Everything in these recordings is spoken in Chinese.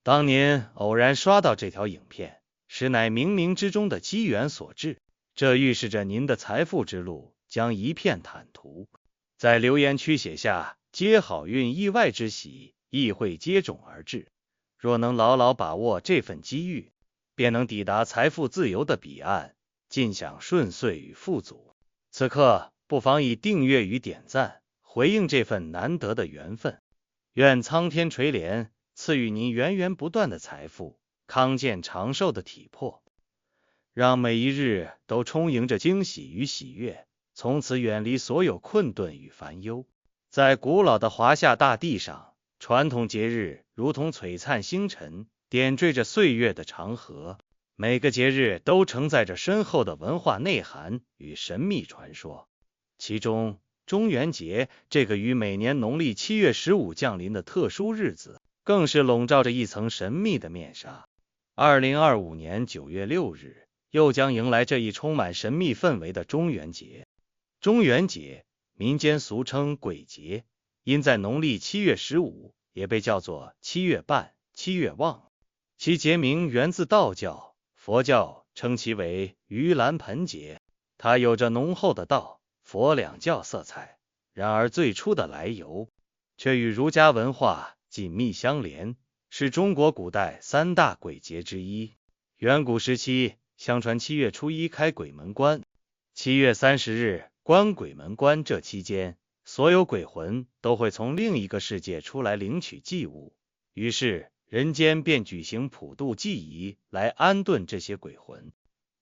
当年偶然刷到这条影片，实乃冥冥之中的机缘所致，这预示着您的财富之路将一片坦途。在留言区写下接好运意外之喜，亦会接踵而至。若能牢牢把握这份机遇，便能抵达财富自由的彼岸，尽享顺遂与富足。此刻不妨以订阅与点赞回应这份难得的缘分。愿苍天垂怜，赐予您源源不断的财富，康健长寿的体魄，让每一日都充盈着惊喜与喜悦，从此远离所有困顿与烦忧。在古老的华夏大地上，传统节日如同璀璨星辰，点缀着岁月的长河。每个节日都承载着深厚的文化内涵与神秘传说。其中，中元节这个于每年农历7月15降临的特殊日子，更是笼罩着一层神秘的面纱。2025年9月6日，又将迎来这一充满神秘氛围的中元节。中元节，民间俗称鬼节，因在农历7月15，也被叫做7月半、7月旺。其节名源自道教，佛教称其为盂兰盆节，它有着浓厚的道、佛两教色彩。然而最初的来由，却与儒家文化紧密相连，是中国古代3大鬼节之一。远古时期，相传7月初1开鬼门关，7月30日关鬼门关，这期间，所有鬼魂都会从另一个世界出来领取祭物，于是人间便举行普渡祭仪来安顿这些鬼魂。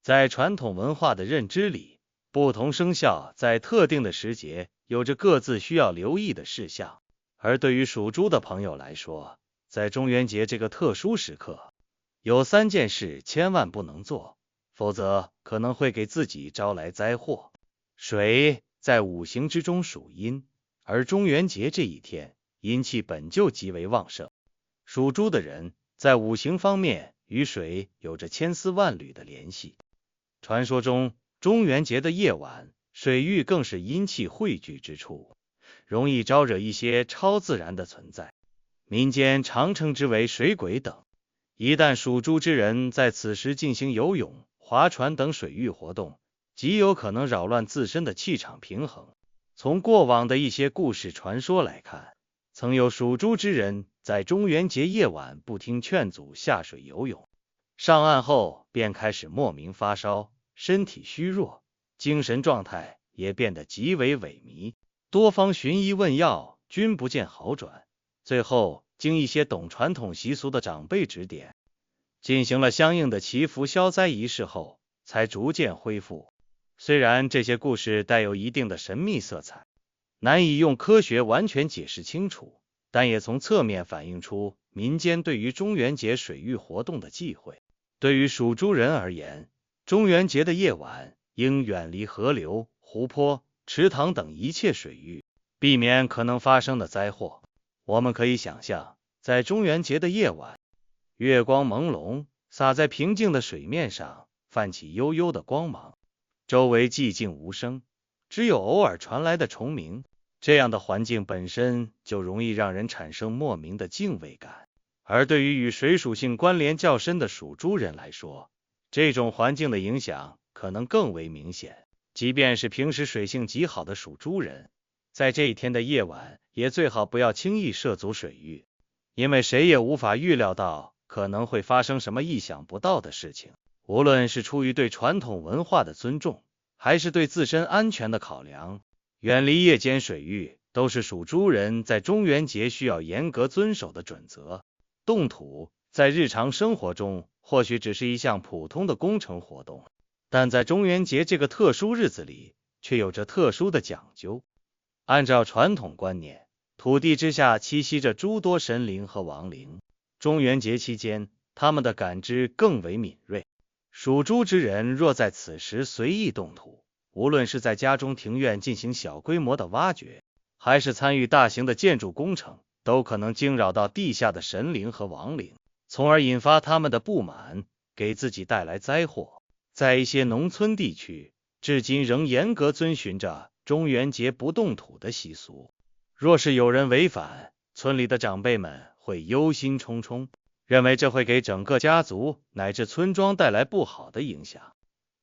在传统文化的认知里，不同生肖在特定的时节有着各自需要留意的事项，而对于属猪的朋友来说，在中元节这个特殊时刻，有3件事千万不能做，否则可能会给自己招来灾祸。水在五行之中属阴，而中元节这一天，阴气本就极为旺盛。属猪的人在五行方面与水有着千丝万缕的联系。传说中，中元节的夜晚，水域更是阴气汇聚之处，容易招惹一些超自然的存在，民间常称之为水鬼等。一旦属猪之人在此时进行游泳、划船等水域活动，极有可能扰乱自身的气场平衡。从过往的一些故事传说来看，曾有属猪之人在中元节夜晚不听劝阻下水游泳，上岸后便开始莫名发烧，身体虚弱，精神状态也变得极为萎靡，多方寻医问药均不见好转，最后经一些懂传统习俗的长辈指点，进行了相应的祈福消灾仪式后，才逐渐恢复。虽然这些故事带有一定的神秘色彩，难以用科学完全解释清楚，但也从侧面反映出民间对于中元节水域活动的忌讳。对于属猪人而言，中元节的夜晚应远离河流、湖泊、池塘等一切水域，避免可能发生的灾祸。我们可以想象，在中元节的夜晚，月光朦胧，洒在平静的水面上，泛起幽幽的光芒，周围寂静无声，只有偶尔传来的虫鸣。这样的环境本身就容易让人产生莫名的敬畏感，而对于与水属性关联较深的属猪人来说，这种环境的影响可能更为明显。即便是平时水性极好的属猪人，在这一天的夜晚，也最好不要轻易涉足水域，因为谁也无法预料到可能会发生什么意想不到的事情。无论是出于对传统文化的尊重，还是对自身安全的考量，远离夜间水域都是属猪人在中元节需要严格遵守的准则。动土在日常生活中或许只是一项普通的工程活动，但在中元节这个特殊日子里，却有着特殊的讲究。按照传统观念，土地之下栖息着诸多神灵和亡灵，中元节期间，他们的感知更为敏锐。属猪之人若在此时随意动土，无论是在家中庭院进行小规模的挖掘，还是参与大型的建筑工程，都可能惊扰到地下的神灵和亡灵，从而引发他们的不满，给自己带来灾祸。在一些农村地区，至今仍严格遵循着中元节不动土的习俗。若是有人违反，村里的长辈们会忧心忡忡，认为这会给整个家族乃至村庄带来不好的影响。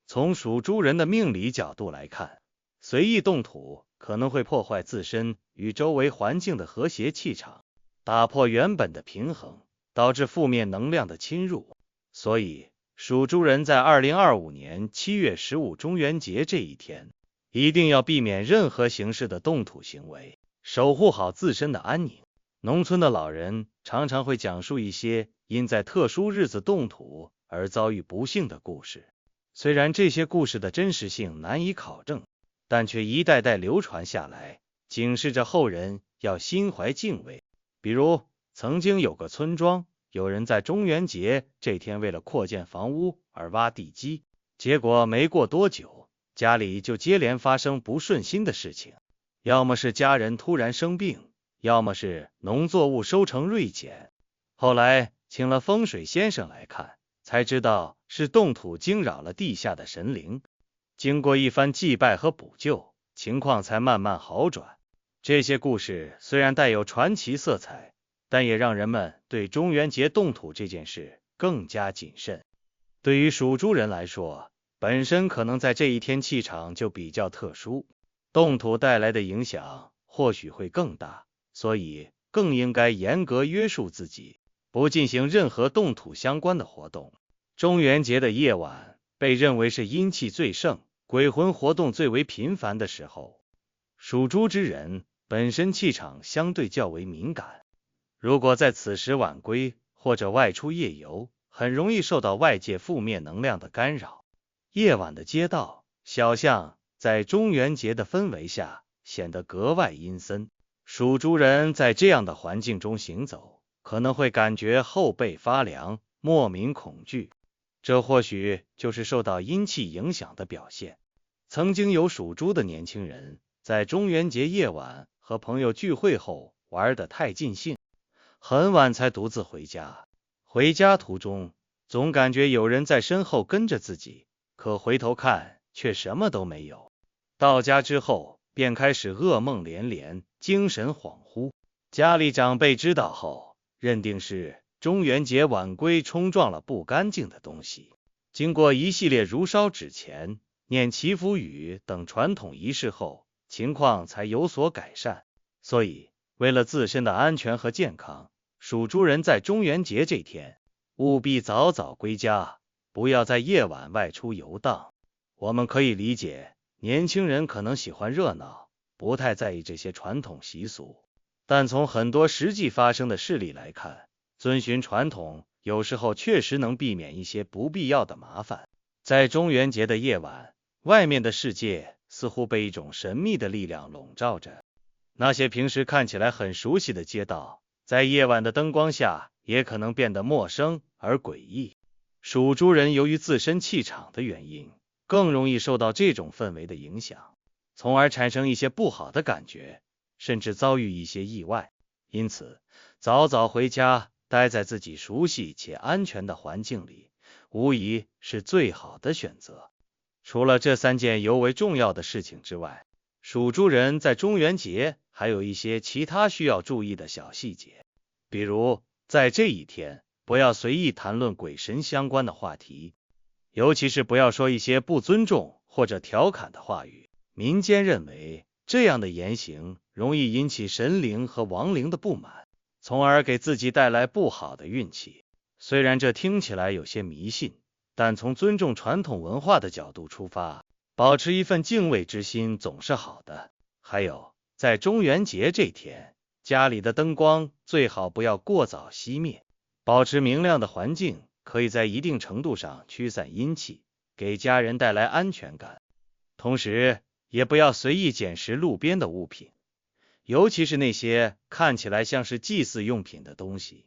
从属猪人的命理角度来看，随意动土可能会破坏自身与周围环境的和谐气场，打破原本的平衡，导致负面能量的侵入。所以，属猪人在2025年7月15中元节这一天，一定要避免任何形式的动土行为，守护好自身的安宁。农村的老人常常会讲述一些因在特殊日子动土而遭遇不幸的故事。虽然这些故事的真实性难以考证，但却一代代流传下来，警示着后人要心怀敬畏。比如，曾经有个村庄，有人在中元节这天为了扩建房屋而挖地基，结果没过多久，家里就接连发生不顺心的事情，要么是家人突然生病，要么是农作物收成锐减。后来请了风水先生来看，才知道是动土惊扰了地下的神灵。经过一番祭拜和补救，情况才慢慢好转。这些故事虽然带有传奇色彩，但也让人们对中元节动土这件事更加谨慎。对于属猪人来说，本身可能在这一天气场就比较特殊，动土带来的影响或许会更大，所以更应该严格约束自己，不进行任何动土相关的活动。中元节的夜晚被认为是阴气最盛、鬼魂活动最为频繁的时候，属猪之人本身气场相对较为敏感，如果在此时晚归或者外出夜游，很容易受到外界负面能量的干扰。夜晚的街道、小巷在中元节的氛围下显得格外阴森，属猪人在这样的环境中行走，可能会感觉后背发凉，莫名恐惧。这或许就是受到阴气影响的表现。曾经有属猪的年轻人在中元节夜晚和朋友聚会后玩得太尽兴，很晚才独自回家。回家途中总感觉有人在身后跟着自己，可回头看却什么都没有。到家之后便开始噩梦连连，精神恍惚。家里长辈知道后认定是中元节晚归冲撞了不干净的东西。经过一系列如烧纸钱、念祈福语等传统仪式后，情况才有所改善。所以，为了自身的安全和健康，属猪人在中元节这天务必早早归家，不要在夜晚外出游荡。我们可以理解，年轻人可能喜欢热闹，不太在意这些传统习俗，但从很多实际发生的事例来看，遵循传统有时候确实能避免一些不必要的麻烦。在中元节的夜晚，外面的世界似乎被一种神秘的力量笼罩着。那些平时看起来很熟悉的街道，在夜晚的灯光下也可能变得陌生而诡异。属猪人由于自身气场的原因，更容易受到这种氛围的影响，从而产生一些不好的感觉，甚至遭遇一些意外。因此，早早回家，待在自己熟悉且安全的环境里，无疑是最好的选择。除了这3件尤为重要的事情之外，属猪人在中元节还有一些其他需要注意的小细节。比如，在这一天，不要随意谈论鬼神相关的话题，尤其是不要说一些不尊重或者调侃的话语。民间认为，这样的言行容易引起神灵和亡灵的不满，从而给自己带来不好的运气。虽然这听起来有些迷信，但从尊重传统文化的角度出发，保持一份敬畏之心总是好的。还有，在中元节这天，家里的灯光最好不要过早熄灭，保持明亮的环境可以在一定程度上驱散阴气，给家人带来安全感。同时，也不要随意捡拾路边的物品，尤其是那些看起来像是祭祀用品的东西。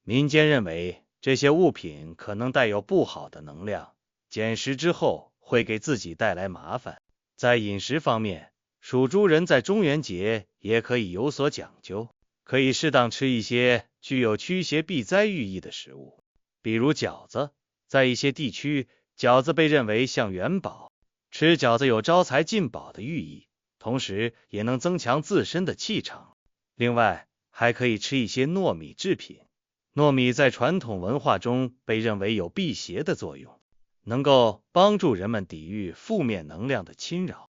民间认为，这些物品可能带有不好的能量，捡拾之后会给自己带来麻烦。在饮食方面，属猪人在中元节也可以有所讲究，可以适当吃一些具有驱邪避灾寓意的食物，比如饺子。在一些地区，饺子被认为像元宝，吃饺子有招财进宝的寓意，同时也能增强自身的气场。另外，还可以吃一些糯米制品。糯米在传统文化中被认为有辟邪的作用，能够帮助人们抵御负面能量的侵扰。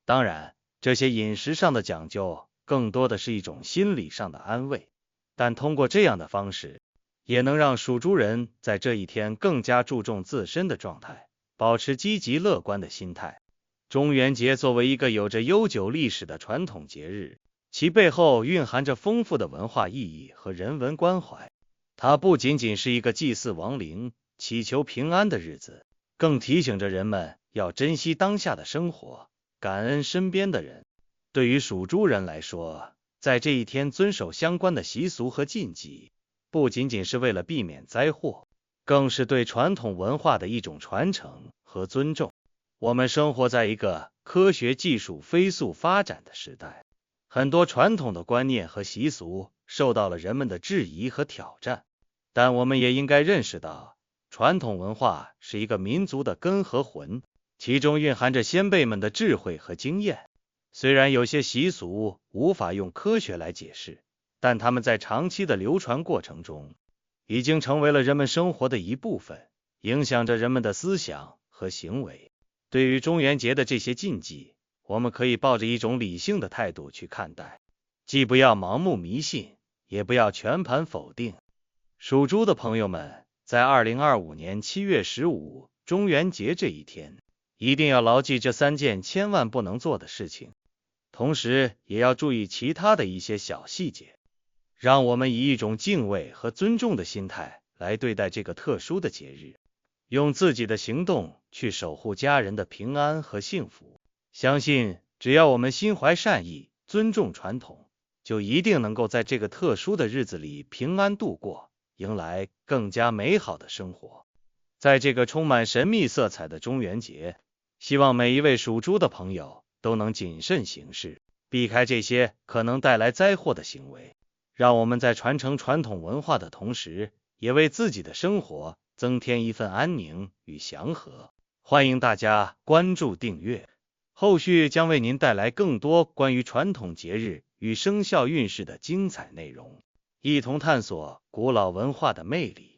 当然，这些饮食上的讲究更多的是一种心理上的安慰，但通过这样的方式，也能让属猪人在这一天更加注重自身的状态，保持积极乐观的心态。中元节作为一个有着悠久历史的传统节日，其背后蕴含着丰富的文化意义和人文关怀。它不仅仅是一个祭祀亡灵、祈求平安的日子，更提醒着人们要珍惜当下的生活，感恩身边的人。对于属猪人来说，在这一天遵守相关的习俗和禁忌，不仅仅是为了避免灾祸，更是对传统文化的一种传承和尊重。我们生活在一个科学技术飞速发展的时代，很多传统的观念和习俗受到了人们的质疑和挑战，但我们也应该认识到，传统文化是一个民族的根和魂，其中蕴含着先辈们的智慧和经验。虽然有些习俗无法用科学来解释，但它们在长期的流传过程中，已经成为了人们生活的一部分，影响着人们的思想和行为。对于中元节的这些禁忌，我们可以抱着一种理性的态度去看待，既不要盲目迷信，也不要全盘否定。属猪的朋友们，在2025年7月15中元节这一天，一定要牢记这3件千万不能做的事情，同时也要注意其他的一些小细节，让我们以一种敬畏和尊重的心态来对待这个特殊的节日，用自己的行动去守护家人的平安和幸福。相信只要我们心怀善意，尊重传统，就一定能够在这个特殊的日子里平安度过，迎来更加美好的生活。在这个充满神秘色彩的中元节，希望每一位属猪的朋友都能谨慎行事，避开这些可能带来灾祸的行为，让我们在传承传统文化的同时，也为自己的生活增添一份安宁与祥和。欢迎大家关注订阅，后续将为您带来更多关于传统节日与生肖运势的精彩内容，一同探索古老文化的魅力。